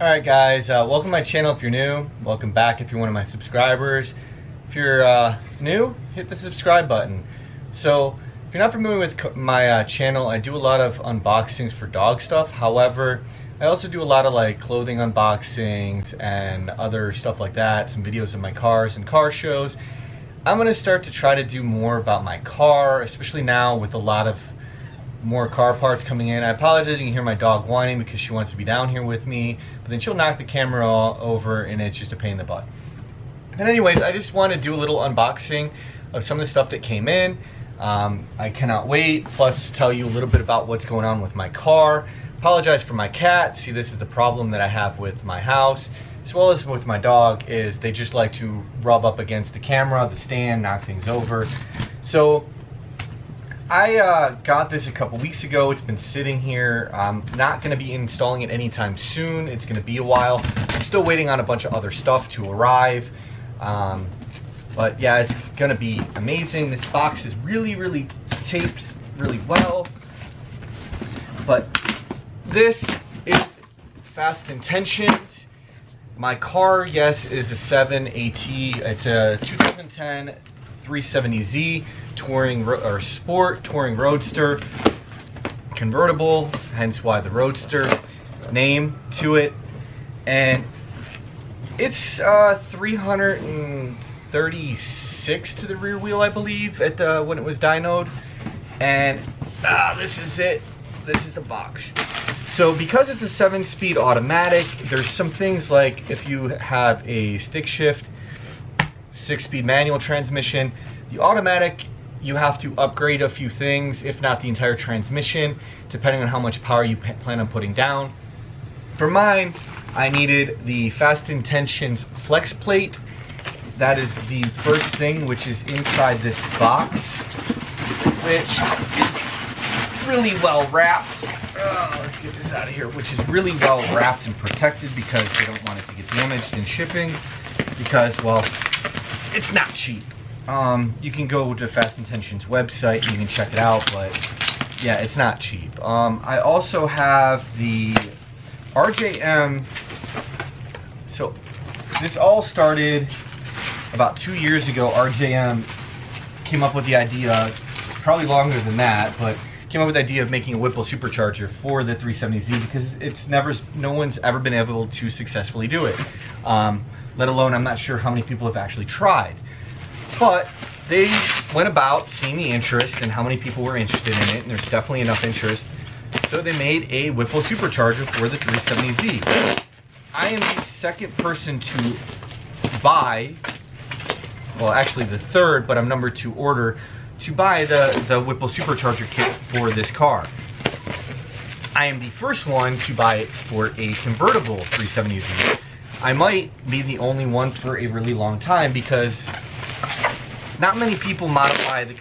Alright guys, welcome to my channel if you're new. Welcome back if you're one of my subscribers. If you're new, hit the subscribe button. So, if you're not familiar with my channel, I do a lot of unboxings for dog stuff. However, I also do a lot of like clothing unboxings and other stuff like that. Some videos of my cars and car shows. I'm going to start to try to do more about my car, especially now with a lot of more car parts coming in. I apologize, you can hear my dog whining because she wants to be down here with me, but then she'll knock the camera over and it's just a pain in the butt. And anyways, I just want to do a little unboxing of some of the stuff that came in. I cannot wait, plus tell you a little bit about what's going on with my car. Apologize for my cat. See, this is the problem that I have with my house, as well as with my dog, is they just like to rub up against the camera, the stand, knock things over. So I got this a couple weeks ago. It's been sitting here. I'm not going to be installing it anytime soon. It's going to be a while. I'm still waiting on a bunch of other stuff to arrive. But yeah, it's going to be amazing. This box is really taped really well. But this is FastIntentions. My car, yes, is a 7 AT. It's a 2010 370Z touring or sport touring roadster convertible, hence why the roadster name to it. And it's 336 to the rear wheel, I believe, at when it was dynoed. And this is it. This is the box. So because it's a 7-speed automatic, there's some things like if you have a stick shift 6-speed manual transmission, the automatic, you have to upgrade a few things, if not the entire transmission, depending on how much power you plan on putting down. For mine, I needed the FastIntentions flex plate. That is the first thing, which is inside this box, which is really well wrapped. Let's get this out of here, which is really well wrapped and protected because they don't want it to get damaged in shipping, because, well, it's not cheap. You can go to FastIntentions website and you can check it out, but yeah, it's not cheap. I also have the RJM. So this all started about 2 years ago. RJM came up with the idea, probably longer than that, but came up with the idea of making a Whipple Supercharger for the 370Z because no one's ever been able to successfully do it. Let alone, I'm not sure how many people have actually tried. But they went about seeing the interest and how many people were interested in it, and there's definitely enough interest. So they made a Whipple Supercharger for the 370Z. I am the second person to buy, well actually the third, but I'm number 2 order, to buy the Whipple Supercharger kit for this car. I am the first one to buy it for a convertible 370Z. I might be the only one for a really long time because not many people modify the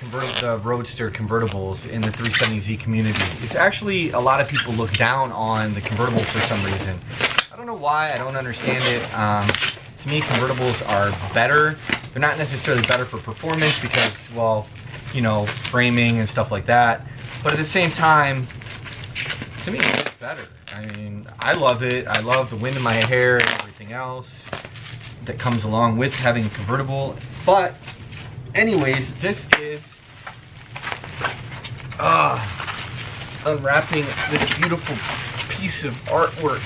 roadster convertibles in the 370Z community. It's actually, a lot of people look down on the convertible for some reason. I don't know why, I don't understand it. To me, convertibles are better. They're not necessarily better for performance because, well, you know, framing and stuff like that. But at the same time, to me, it's better. I mean, I love it. I love the wind in my hair and everything else that comes along with having a convertible. But anyways, this is unwrapping this beautiful piece of artwork.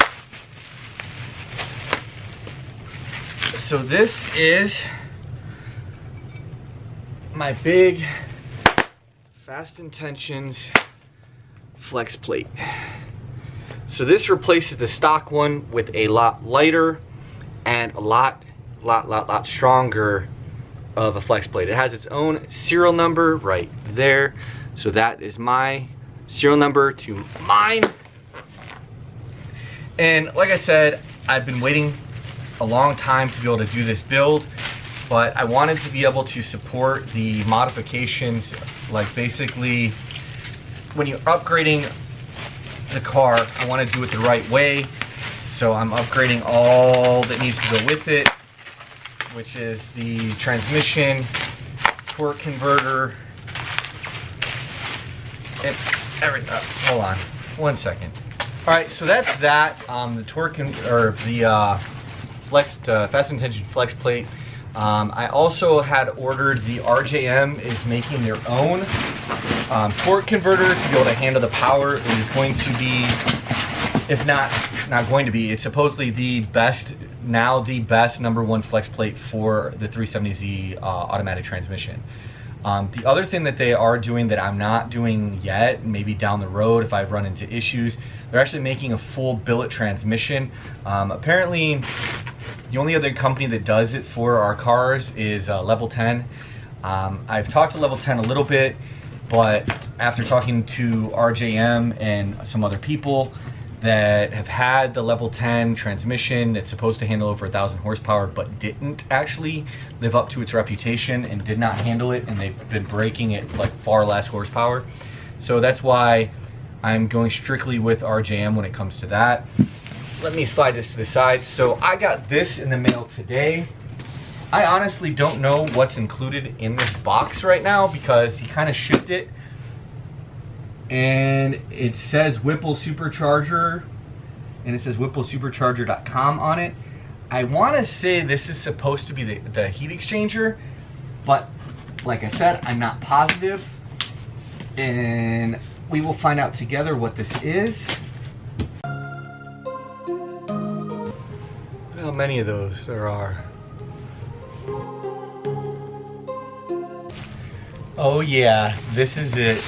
So this is my big FastIntentions flex plate. So this replaces the stock one with a lot lighter and a lot stronger of a flex plate. It has its own serial number right there. So that is my serial number to mine. And like I said, I've been waiting a long time to be able to do this build, but I wanted to be able to support the modifications, like basically when you're upgrading the car, I want to do it the right way. So I'm upgrading all that needs to go with it, which is the transmission, torque converter, and everything. Hold on, 1 second. All right, so that's that. The torque or the FastIntentions flex plate. I also had ordered the RJM is making their own torque converter to be able to handle the power. It is going to be, if not going to be, it's supposedly the best #1 flex plate for the 370Z automatic transmission. The other thing that they are doing that I'm not doing yet, maybe down the road if I run into issues, they're actually making a full billet transmission. Apparently, the only other company that does it for our cars is Level 10. I've talked to Level 10 a little bit, but after talking to RJM and some other people that have had the Level 10 transmission that's supposed to handle over 1,000 horsepower but didn't actually live up to its reputation and did not handle it, and they've been braking it like far less horsepower. So that's why I'm going strictly with RJM when it comes to that. Let me slide this to the side. So I got this in the mail today. I honestly don't know what's included in this box right now because he kind of shipped it. And it says Whipple Supercharger, and it says whipplesupercharger.com on it. I want to say this is supposed to be the heat exchanger, but like I said, I'm not positive. And we will find out together what this is. How many of those there are. Oh yeah, this is it.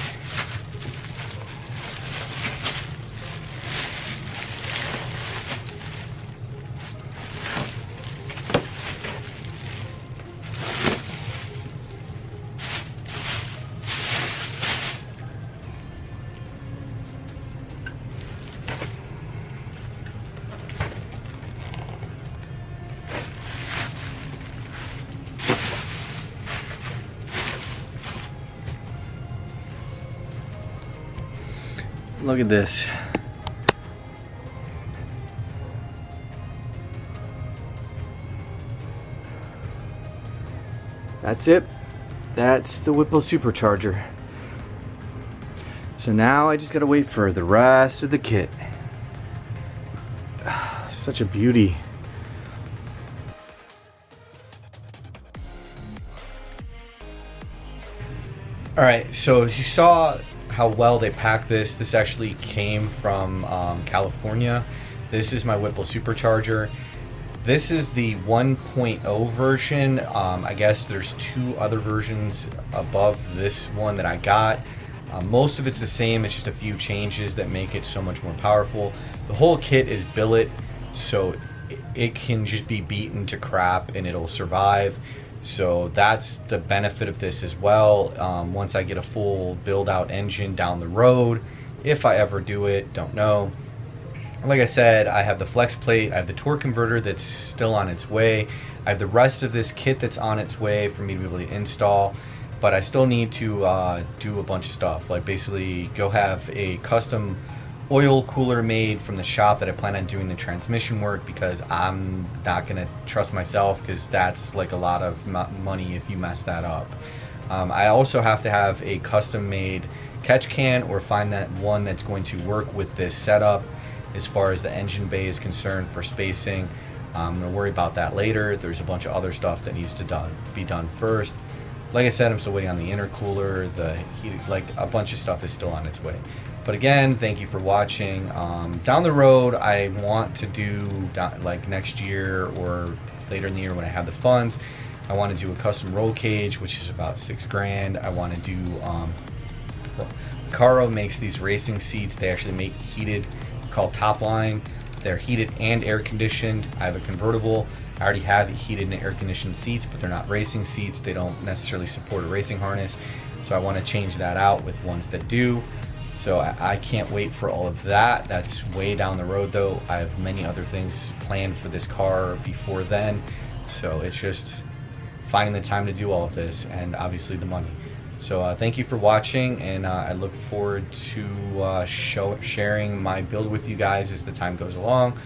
Look at this. That's it. That's the Whipple Supercharger. So now I just gotta wait for the rest of the kit. Such a beauty. All right, so as you saw how well they packed this, this actually came from California. This is my Whipple Supercharger. This is the 1.0 version. I guess there's 2 other versions above this one that I got. Most of it's the same, it's just a few changes that make it so much more powerful. The whole kit is billet, so it can just be beaten to crap and it'll survive. So that's the benefit of this as well. Once I get a full build out engine down the road, if I ever do it, don't know. Like I said, I have the flex plate, I have the torque converter that's still on its way, I have the rest of this kit that's on its way for me to be able to install, but I still need to do a bunch of stuff, like basically go have a custom oil cooler made from the shop that I plan on doing the transmission work, because I'm not gonna trust myself, because that's like a lot of money if you mess that up. I also have to have a custom made catch can, or find that one that's going to work with this setup as far as the engine bay is concerned for spacing. I'm gonna worry about that later. There's a bunch of other stuff that needs to be done first. Like I said, I'm still waiting on the intercooler, the heat, like a bunch of stuff is still on its way. But again, thank you for watching. Down the road, I want to do, like next year or later in the year when I have the funds, I want to do a custom roll cage, which is about $6 grand. I want to do, Caro makes these racing seats. They actually make heated, called Top Line. They're heated and air conditioned. I have a convertible. I already have heated and air conditioned seats, but they're not racing seats. They don't necessarily support a racing harness. So I want to change that out with ones that do. So I can't wait for all of that. That's way down the road though. I have many other things planned for this car before then. So it's just finding the time to do all of this, and obviously the money. So thank you for watching, and I look forward to sharing my build with you guys as the time goes along.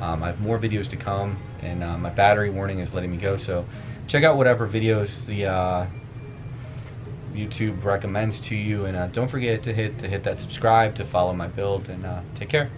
I have more videos to come, and my battery warning is letting me go, so check out whatever videos the YouTube recommends to you, and don't forget to hit that subscribe to follow my build, and take care.